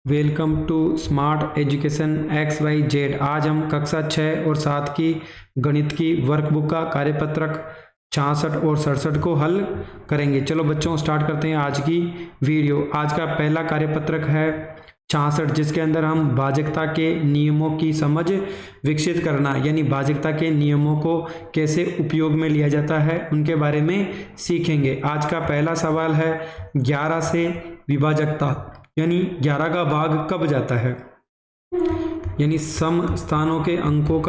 Welcome to smart education X Y Z. आज हम कक्षा 6 और 7 की गणित की वर्कबुक का कार्यपत्रक 66 और 67 को हल करेंगे। चलो बच्चों स्टार्ट करते हैं आज की वीडियो। आज का पहला कार्यपत्रक है 66, जिसके अंदर हम भाजकता के नियमों की समझ विकसित करना, यानी भाजकता के नियमों को कैसे उपयोग में लिया जाता है उनके बारे में सीखेंगे। आज का पहला सवाल है 11 से विभाजकता, यानी 11 का भाग कब जाता है, यानी सम स्थानों के अंकों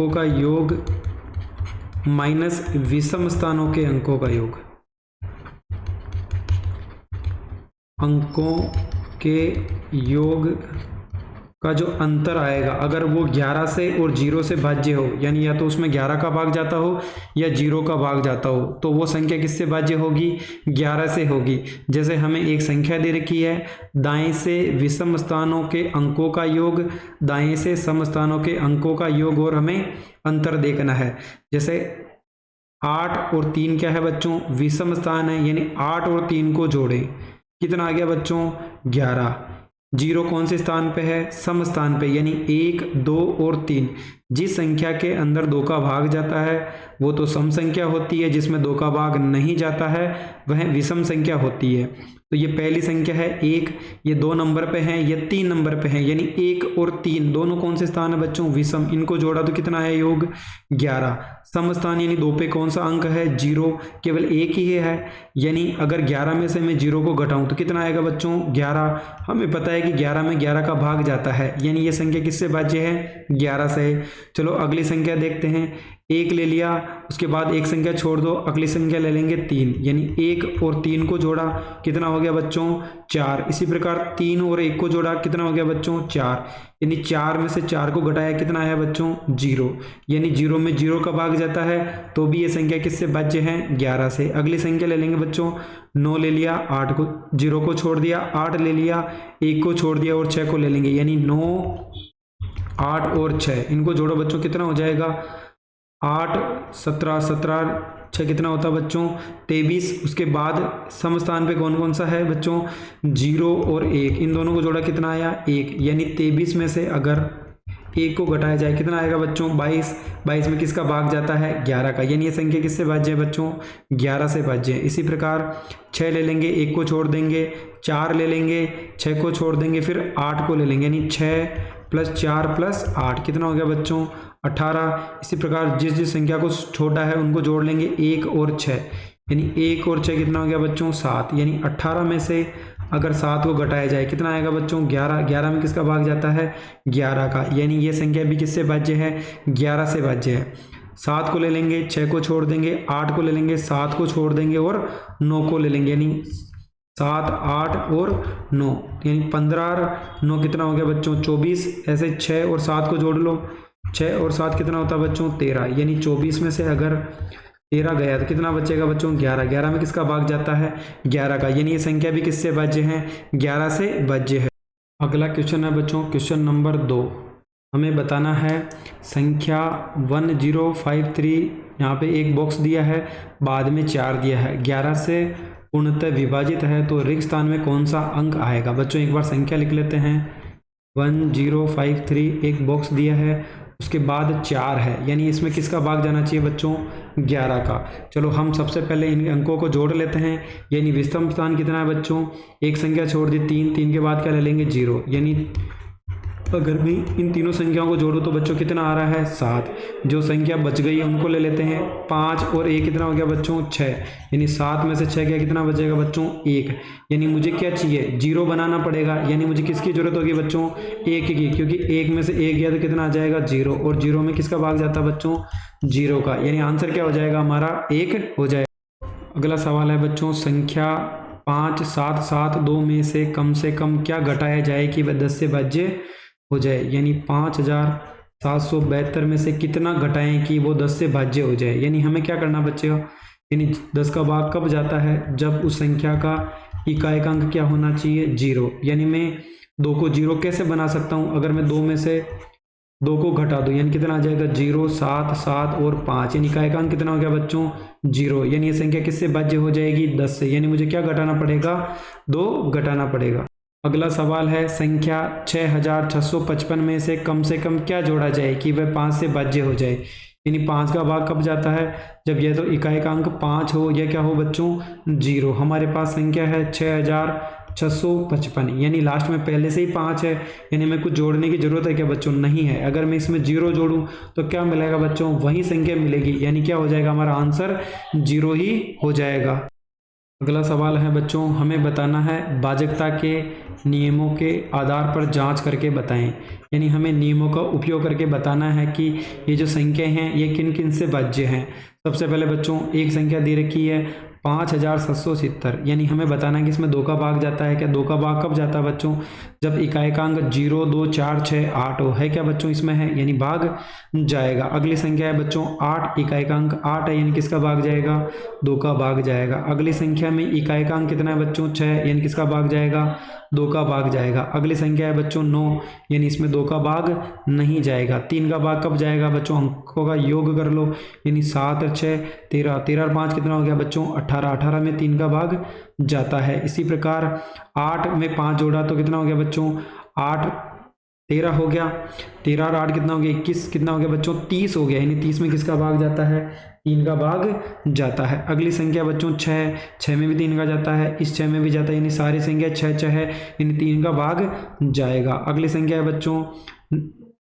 का योग माइनस विषम स्थानों के अंकों का योग। अंकों के योग का जो अंतर आएगा, अगर वो 11 से और 0 से भाज्य हो, यानी या तो उसमें 11 का भाग जाता हो या 0 का भाग जाता हो, तो वो संख्या किससे भाज्य होगी? 11 से होगी। जैसे हमें एक संख्या दे रखी है, दाएं से विषम स्थानों के अंकों का योग, दाएं से सम स्थानों के अंकों का योग, और हमें अंतर देखना है। जैसे 8 और 3 क्या है बच्चों? विषम स्थान है, यानी 8 और 3 को जोड़ें, कितना आ गया बच्चों? 11। 0 कौन से स्थान पे है? सम स्थान पे, यानी 1, 2 और 3। जिस संख्या के अंदर 2 का भाग जाता है वो तो सम संख्या होती है, जिसमें 2 का भाग नहीं जाता है वह विषम संख्या होती है। तो ये पहली संख्या है 1, ये 2 नंबर पे है, ये 3 नंबर पे है, यानी 1 और 3 दोनों कौन से स्थान है बच्चों? विषम। इनको जोड़ा तो कितना है योग? 11। सम स्थान यानी 2 पे कौन सा अंक है? 0, केवल एक ही है, यानी अगर 11 में से मैं 0 को घटाऊं तो कितना आएगा बच्चों? 11। हमें पता है कि 11 में 11 का भाग जाता है, यानी ये संख्या किससे भाज्य है? 11 से। चलो अगली संख्या देखते हैं। 1 ले लिया, उसके बाद एक संख्या छोड़ दो, अगली संख्या ले लेंगे 3, यानी 1 और 3 को जोड़ा, कितना हो गया बच्चों? 4। इसी प्रकार 3 और 1 को जोड़ा, कितना हो गया बच्चों? 4, यानी 4 में से 4 को घटाया, कितना आया बच्चों? 0, यानी 0 में 0 का भाग जाता है, तो भी ये संख्या किससे भाज्य है? 11 से। अगली संख्या ले लेंगे बच्चों। 9 ले लिया, 8 को 0 को छोड़ दिया, 8 ले लिया, 1 को छोड़ दिया और 6 को ले लेंगे, यानी 9, 8 और 6, इनको जोड़ो बच्चों, कितना हो जाएगा? 8, 17, 17, 6 कितना होता है बच्चों? 23। उसके बाद सम स्थान पे कौन कौन सा है बच्चों? 0 और 1, इन दोनों को जोड़ा, कितना आया? 1, यानी 23 में से अगर 1 को घटाया जाए, कितना आएगा बच्चों? 22। 22 में किसका भाग जाता है? 11 का, यानी ये संख्या किससे भाज्य है बच्चों? 11 से भाज्य है। इसी प्रकार 6 ले लेंगे, 1 को छोड़ देंगे, 4 ले लेंगे, 6 को छोड़ देंगे, फिर 8 को ले लेंगे, यानी 6 + 4 + 8, कितना हो गया बच्चों? 18। इसी प्रकार जिस जिस संख्या को छोटा है उनको जोड़ लेंगे, 1 और 6, यानी 1 और 6 कितना हो गया बच्चों? 7, यानी 18 में से अगर 7 को घटाया जाए, कितना आएगा बच्चों? 11। 11 में किसका भाग जाता है? 11 का, यानी ये संख्या भी किससे भाज्य है? 11 से भाज्य है। 7 को ले लेंगे, 6 को छोड़ देंगे, 8 को ले लेंगे, 7 को छोड़ देंगे और 9 को ले लेंगे, यानी 7, 8 और 9, यानी 15, 9 कितना हो गया बच्चों? 24। ऐसे 6 और 7 को जोड़ लो, 6 और 7 कितना होता है बच्चों? 13, यानी 24 में से अगर 13 गया तो कितना बचेगा बच्चों? 11। 11 में किसका भाग जाता है? 11 का, यानी ये संख्या भी किससे भाज्य है? 11 से भाज्य है। अगला क्वेश्चन है बच्चों, क्वेश्चन नंबर 2। हमें बताना है संख्या 1053, यहाँ पे एक बॉक्स दिया है, बाद में 4 दिया है, 11 से पूर्णतः विभाजित है, तो रिक्त स्थान में कौन सा अंक आएगा? बच्चों एक बार संख्या लिख लेते हैं। 1053 एक बॉक्स दिया है, उसके बाद 4 है, यानी इसमें किसका भाग जाना चाहिए बच्चों? 11 का। चलो हम सबसे पहले इन अंकों को जोड़ लेते हैं, यानी विषम स्थान कितना है बच्चों? एक संख्या छोड़ दी, 3, 3 के बाद क्या ले लेंगे? 0, यानी अगर मैं इन तीनों संख्याओं को जोड़ूं तो बच्चों कितना आ रहा है? 7। जो संख्या बच गई है उनको ले लेते हैं। 5 और 1 कितना हो गया बच्चों? 6, यानी 7 में से 6 गया, कितना बचेगा बच्चों? 1, यानी मुझे क्या चाहिए? 0 बनाना पड़ेगा, यानी मुझे किसकी जरूरत होगी बच्चों? 1 की, क्योंकि 1 में से 1 गया तो कितना आ जाएगा? 0, और 0 में किसका भाग जाता है बच्चों? 0 का, यानी आंसर क्या हो जाएगा हमारा? 1 हो जाएगा। अगला सवाल है बच्चों, संख्या 5, 7, 7, 2 में से कम क्या घटाया जाए कि वह 10 से भाज्य हो जाए, यानी 5772 में से कितना घटाएं कि वो 10 से भाज्य हो जाए। यानी हमें क्या करना बच्चों? यानी 10 का भाग कब जाता है? जब उस संख्या का इकाई का अंक क्या होना चाहिए? 0, यानी मैं 2 को 0 कैसे बना सकता हूँ? अगर मैं 2 में से 2 को घटा दो यानी कितना आ जाएगा 0, 7, 7 और 5 यानी इकाई का अंक कितना हो गया बच्चों 0। यानी ये संख्या किससे भाज्य हो जाएगी 10 से, यानी मुझे क्या घटाना पड़ेगा 2 घटाना पड़ेगा। अगला सवाल है संख्या 6655 में से कम क्या जोड़ा जाए कि वह 5 से भाज्य हो जाए। यानी 5 का भाग कब जाता है जब यह तो इकाई का अंक 5 हो या क्या हो बच्चों 0। हमारे पास संख्या है 6655 यानी लास्ट में पहले से ही 5 है, यानी हमें कुछ जोड़ने की जरूरत है क्या बच्चों, नहीं है। अगर मैं इसमें 0 जोड़ूं तो क्या मिलेगा बच्चों, वही संख्या मिलेगी, यानी क्या हो जाएगा हमारा आंसर 0 ही हो जाएगा। अगला सवाल है बच्चों, हमें बताना है भाजकता के नियमों के आधार पर जांच करके बताएं। यानी हमें नियमों का उपयोग करके बताना है कि ये जो संख्या हैं ये किन किन से भाज्य हैं। सबसे पहले बच्चों एक संख्या दे रखी है 5770, यानी हमें बताना है कि इसमें 2 का भाग जाता है क्या। 2 का भाग कब जाता है बच्चों, जब इकाई का अंक 0, 2, 4, 6, 8 हो, है क्या बच्चों, इसमें है यानी भाग जाएगा। अगली संख्या है बच्चों 8, इकाई का अंक 8 है यानी किसका भाग जाएगा 2 का भाग जाएगा। अगली संख्या में इकाई का अंक कितना है बच्चों 6, यानी किसका भाग जाएगा 2 का भाग जाएगा। अगली संख्या है बच्चों 9, यानी इसमें 2 का भाग नहीं जाएगा। 3 का भाग कब जाएगा बच्चों, अंकों का योग कर लो, यानी 7 और 6 13, 13 और 5 कितना हो गया बच्चों 18, 18 में 3 का भाग जाता है। इसी प्रकार 8 में 5 जोड़ा तो कितना हो गया बच्चों 8, 13 हो गया, 13 और 8 कितना हो गया 21, कितना हो गया बच्चों 30 हो गया, यानी 30 में किसका भाग जाता है 3 का भाग जाता है। अगली संख्या बच्चों 6, 6 में भी 3 का जाता है, इस 6 में भी जाता है, यानी सारी संख्या 6 6 है, यानी 3 का भाग जाएगा। अगली संख्या है बच्चों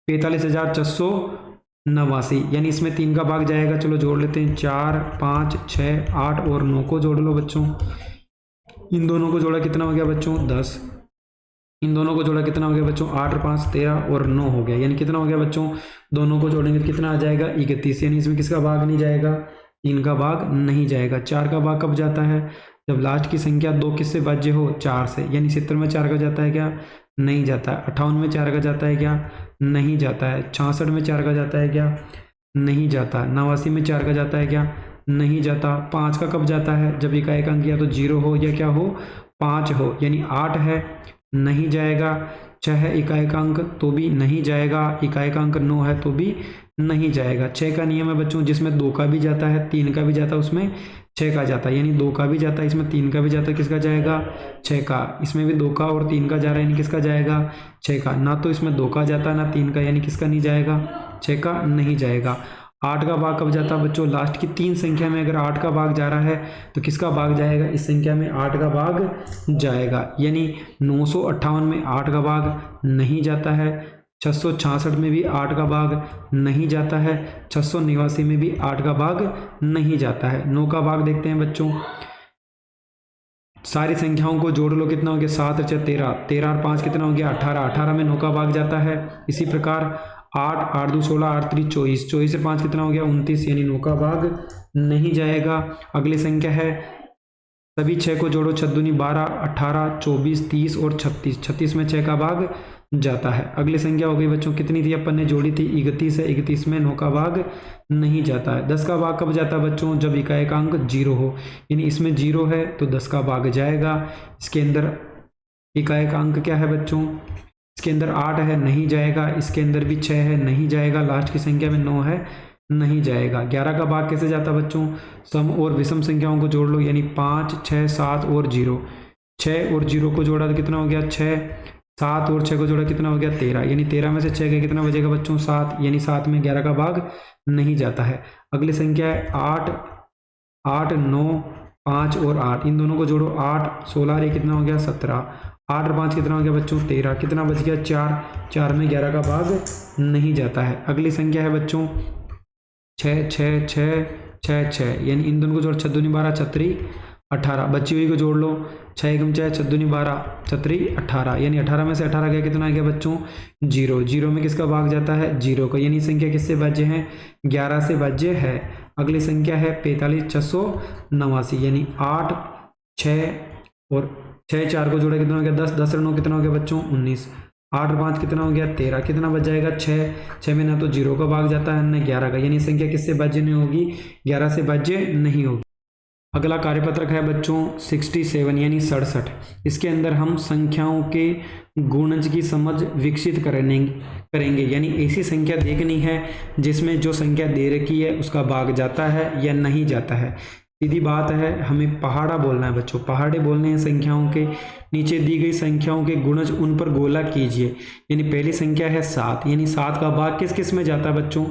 45,489, यानी इसमें 3 का भाग जाएगा। चलो जोड़ लेते हैं 4, 5, 6, 8 और 9 को जोड़ लो बच्चों। इन दोनों को जोड़ा कितना हो गया बच्चों 10, इन दोनों को जोड़ा कितना हो गया बच्चों 8 और 5 13 और 9 हो गया, यानी कितना हो गया बच्चों, दोनों को जोड़ेंगे तो कितना आ जाएगा 31, यानी इसमें किसका भाग नहीं जाएगा 3 का भाग नहीं जाएगा। 4 का भाग कब जाता है, जब लास्ट की संख्या 2 किससे भाज्य हो 4 से, यानी 70 में 4 का जाता है क्या, नहीं जाता है। 58 में 4 का जाता है क्या, नहीं जाता है। 66 में 4 का जाता है क्या, नहीं जाता। 89 में 4 का जाता है क्या, नहीं जाता। 5 का कब जाता है, जब इकाई का अंक या तो 0 हो या क्या हो 5 हो, यानी 8 है नहीं जाएगा। 6 है इकाई का अंक तो भी नहीं जाएगा, इकाई का अंक 9 है तो भी नहीं जाएगा। 6 का नियम है बच्चों जिसमें 2 का भी जाता है 3 का भी जाता है उसमें 6 का जाता है, यानी 2 का भी जाता है इसमें 3 का भी जाता है, किसका जाएगा 6 का। इसमें भी 2 का और 3 का जा रहा है यानी किसका जाएगा 6 का। ना तो इसमें 2 का जाता है ना 3 का, यानी किसका नहीं जाएगा 6 का नहीं जाएगा। 8 का भाग कब जाता है बच्चों, लास्ट की 3 संख्या में अगर 8 का भाग जा रहा है तो किसका भाग जाएगा, इस संख्या में 8 का भाग जाएगा, यानी 958 में 8 का भाग नहीं जाता है। 666 में भी 8 का भाग नहीं जाता है। 689 में भी 8 का भाग नहीं जाता है। 9 का भाग देखते हैं बच्चों, सारी संख्याओं को जोड़ लो कितना हो गया 7 और 6 13, 13 और 5 कितना हो गया 18, 18 में 9 का भाग जाता है। इसी प्रकार 8, 8 2 16, 8 3 24, 24 से 5 कितना हो गया 29, यानी 9 का भाग नहीं जाएगा। अगली संख्या है सभी 6 को जोड़ो 6 दूनी 12, 18, 24, 30 और 36, 36 में 6 का भाग जाता है। अगली संख्या हो गई बच्चों कितनी थी अपन ने जोड़ी थी 31 है, 31 में 9 का भाग नहीं जाता है। 10 का भाग कब जाता है बच्चों, जब इकाई का अंक 0 हो, यानी इसमें 0 है तो 10 का भाग जाएगा। इसके अंदर इकाई का अंक क्या है बच्चों, इसके अंदर 8 है नहीं जाएगा, इसके अंदर भी 6 है नहीं जाएगा, लास्ट की संख्या में 9 है नहीं जाएगा। 11 का भाग कैसे जाता बच्चों, सम और विषम संख्याओं को जोड़ लो, यानी 5, 6, 7 और 0, 6 और 0 को जोड़ा तो कितना हो गया 6, 7 और 6 को जोड़ा कितना हो गया 13, यानी 13 में से 6 का कितना बचेगा बच्चों 7, यानी 7 में 11 का भाग नहीं जाता है। अगली संख्या है 8, 8, 9, 5 और 8, इन दोनों को जोड़ो 8, 16 और ये कितना हो गया 17, 8 और 5 कितना हो गया बच्चों 13, कितना बच गया 4, 4 में 11 का भाग नहीं जाता है। अगली संख्या है बच्चों 6, 6, 6, 6, 6, यानी इन दोनों को जोड़ 6 दूनी 12, 6 18, बची हुई को जोड़ लो 6 एकम 6, 6 दूनी 12, 6 18, यानी 18 में से 18 गया कितना आ गया बच्चों 0, 0 में किसका भाग जाता है 0 का, यानी संख्या किससे भाज्य है 11 से भाज्य है। अगली संख्या है 45,689, यानी 8, 6 और 6 4 को जोड़ा कितना हो गया 10, 10 और 9 कितना हो गया बच्चों 19, 8 और 5 कितना हो गया 13, कितना बच जाएगा 6, 6 में ना तो 0 का भाग जाता है ना 11 का, यानी संख्या किससे भाज्य नहीं होगी 11 से भाज्य नहीं होगी। अगला कार्यपत्रक है बच्चों 67 यानी 67। इसके अंदर हम संख्याओं के गुणज की समझ विकसित करेंगे यानी ऐसी संख्या देखनी है जिसमें जो संख्या दे रखी है उसका भाग जाता है या नहीं जाता है। सीधी बात है, हमें पहाड़ा बोलना है बच्चों, पहाड़े बोलने हैं संख्याओं के। नीचे दी गई संख्याओं के गुणज उन पर गोला कीजिए। यानी पहली संख्या है 7, यानी 7 का भाग किस किस में जाता है बच्चों?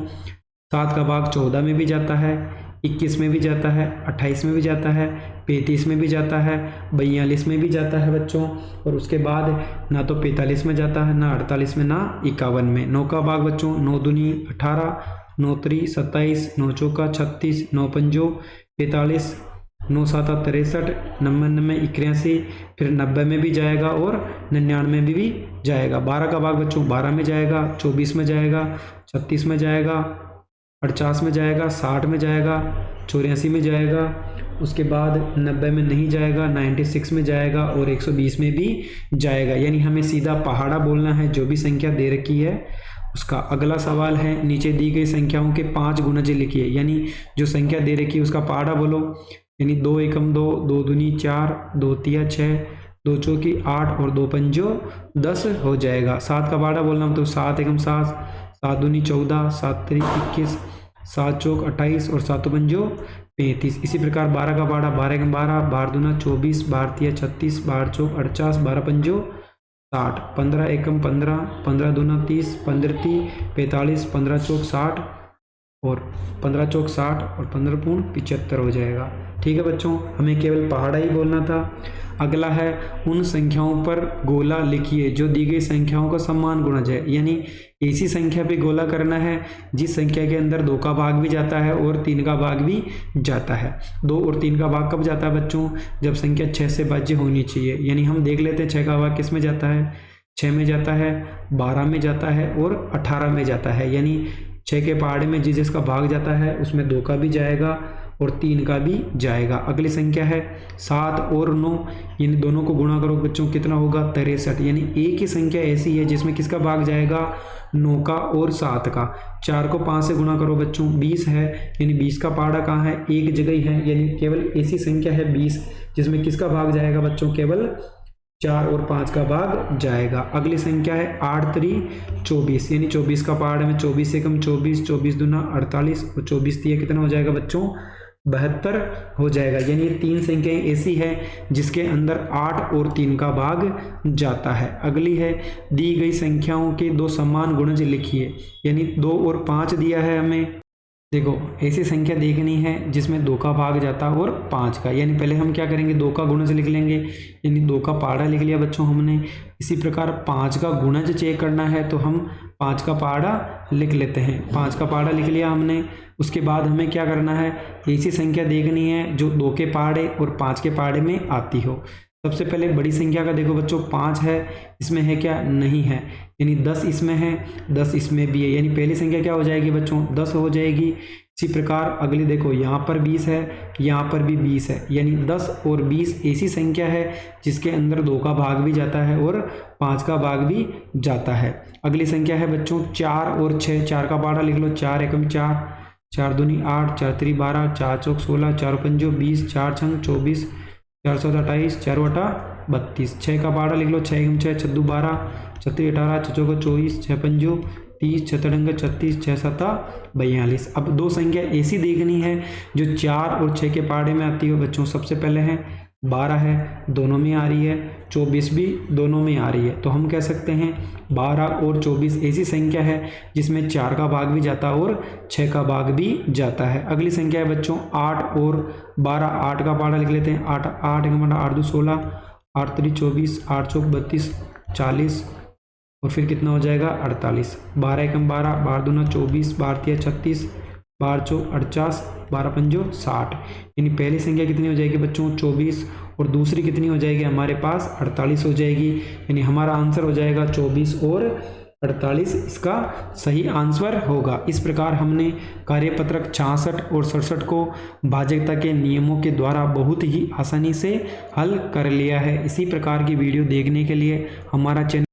7 का भाग 14 में भी जाता है, 21 में भी जाता है, 28 में भी जाता है, 35 में भी जाता है, 42 में भी जाता है बच्चों। और उसके बाद ना तो 45 में जाता है, ना 48 में, ना 51 में। 9 का भाग बच्चों 9 दूनी 18, 9 त्री 27, 9 चौका 36, 9 पंजो 45, 9 साता 63, 99 81, फिर 90 में भी जाएगा और 99 में भी जाएगा। 12 का भाग बच्चों 12 में जाएगा, 24 में जाएगा, 36 में जाएगा, 50 में जाएगा, 60 में जाएगा, 84 में जाएगा। उसके बाद 90 में नहीं जाएगा, 96 में जाएगा और 120 में भी जाएगा। यानी हमें सीधा पहाड़ा बोलना है जो भी संख्या दे रखी है उसका। अगला सवाल है, नीचे दी गई संख्याओं के 5 गुणज लिखिए। यानी जो संख्या दे रखी है उसका पहाड़ा बोलो। यानी 2 एकम 2, 2 दूनी 4, 2 तिया 6, 2 चौकी 8 और 2 पंजो 10 हो जाएगा। 7 का पहाड़ा बोलना तो 7 एकम 7, 7 दूनी 14, 7 त्री 21, 7 चौक 28 और 7 पंजो 35। इसी प्रकार 12 का पहाड़ा 12 एकम 12, 12 दूना 24, 12 तिया 36, 12 चौक 48, 12 पंजो 60, 15 एकम 15, 15 दूना 30, 15 ती 45, 15 चौक 60 और 15 चौक 60 और 15 पूर्ण 75 हो जाएगा। ठीक है बच्चों, हमें केवल पहाड़ा ही बोलना था। अगला है, उन संख्याओं पर गोला लिखिए जो दी गई संख्याओं का समान गुणज है। यानी ऐसी संख्या पे गोला करना है जिस संख्या के अंदर 2 का भाग भी जाता है और 3 का भाग भी जाता है। 2 और 3 का भाग कब जाता है बच्चों? जब संख्या 6 से भाज्य होनी चाहिए। यानी हम देख लेते हैं 6 का भाग किस में जाता है? 6 में जाता है, 12 में जाता है और 18 में जाता है। यानी 6 के पहाड़े में जिसका भाग जाता है उसमें 2 का भी जाएगा और 3 का भी जाएगा। अगली संख्या है 7 और 9, यानी दोनों को गुणा करो बच्चों, कितना होगा? 63। यानी एक ही संख्या ऐसी है जिसमें किसका भाग जाएगा? 9 का और 7 का। 4 को 5 से गुणा करो बच्चों, 20 है। यानी 20 का पहाड़ा कहाँ है? एक जगह ही है। यानी केवल ऐसी संख्या है 20 जिसमें किसका भाग जाएगा बच्चों? केवल 4 और 5 का भाग जाएगा। अगली संख्या है 8 त्री 24, यानी 24 का पहाड़ में 24 एकम 24, 24 दूना 48 और 24 तिया कितना हो जाएगा बच्चों? 72 हो जाएगा। यानी ये 3 संख्याएं ऐसी है जिसके अंदर 8 और 3 का भाग जाता है। अगली है, दी गई संख्याओं के 2 समान गुणज लिखिए। यानी 2 और 5 दिया है हमें। देखो, ऐसी संख्या देखनी है जिसमें 2 का भाग जाता है और 5 का। यानी पहले हम क्या करेंगे? 2 का गुणज लिख लेंगे। यानी 2 का पहाड़ा लिख लिया बच्चों हमने। इसी प्रकार 5 का गुणज चेक करना है तो हम 5 का पहाड़ा लिख लेते हैं। 5 का पहाड़ा लिख लिया हमने। उसके बाद हमें क्या करना है? ऐसी संख्या देखनी है जो 2 के पहाड़े और 5 के पहाड़े में आती हो। सबसे पहले बड़ी संख्या का देखो बच्चों, 5 है, इसमें है क्या? नहीं है। यानी 10 इसमें है, 10 इसमें भी है। यानी पहली संख्या क्या हो जाएगी बच्चों? 10 हो जाएगी। इसी प्रकार अगली देखो, यहाँ पर 20 है, यहाँ पर भी 20 है। यानी 10 और 20 ऐसी संख्या है जिसके अंदर 2 का भाग भी जाता है और 5 का भाग भी जाता है। अगली संख्या है बच्चों 4 और 6। 4 का पहाड़ा लिख लो, 4 एकम 4, 4 दूनी 8, 4 त्री 12, 4 चौक 16, 4 पंजो 20, 4 छंग 24, 4 7 28, 4 वटा 32। 6 का पहाड़ा लिख लो, 6 एकम 6, 6 दू 12, 6 त्री 18, 6 चौका 24, 6 पंजो 30, 6 तड़ंग 36, 6 7 42। अब 2 संख्या ऐसी देखनी है जो 4 और 6 के पहाड़े में आती हो बच्चों। सबसे पहले है 12 है, दोनों में आ रही है, 24 भी दोनों में आ रही है। तो हम कह सकते हैं 12 और 24 ऐसी संख्या है जिसमें 4 का भाग भी जाता है और 6 का भाग भी जाता है। अगली संख्या है बच्चों 8 और 12। 8 का पहाड़ा लिख लेते हैं, 8 8 8 2 16, 8 त्री 24, 8 चौक 32, 40 और फिर कितना हो जाएगा? 48। 12 एकम 12, 12 दूना 24, 12 तिया 36, 12 चौक 48, 12 पंजो 60। यानी पहली संख्या कितनी हो जाएगी बच्चों? 24 और दूसरी कितनी हो जाएगी हमारे पास? 48 हो जाएगी। यानी हमारा आंसर हो जाएगा 24 और 48 इसका सही आंसर होगा। इस प्रकार हमने कार्यपत्रक 66 और 67 को भाजकता के नियमों के द्वारा बहुत ही आसानी से हल कर लिया है। इसी प्रकार की वीडियो देखने के लिए हमारा चैनल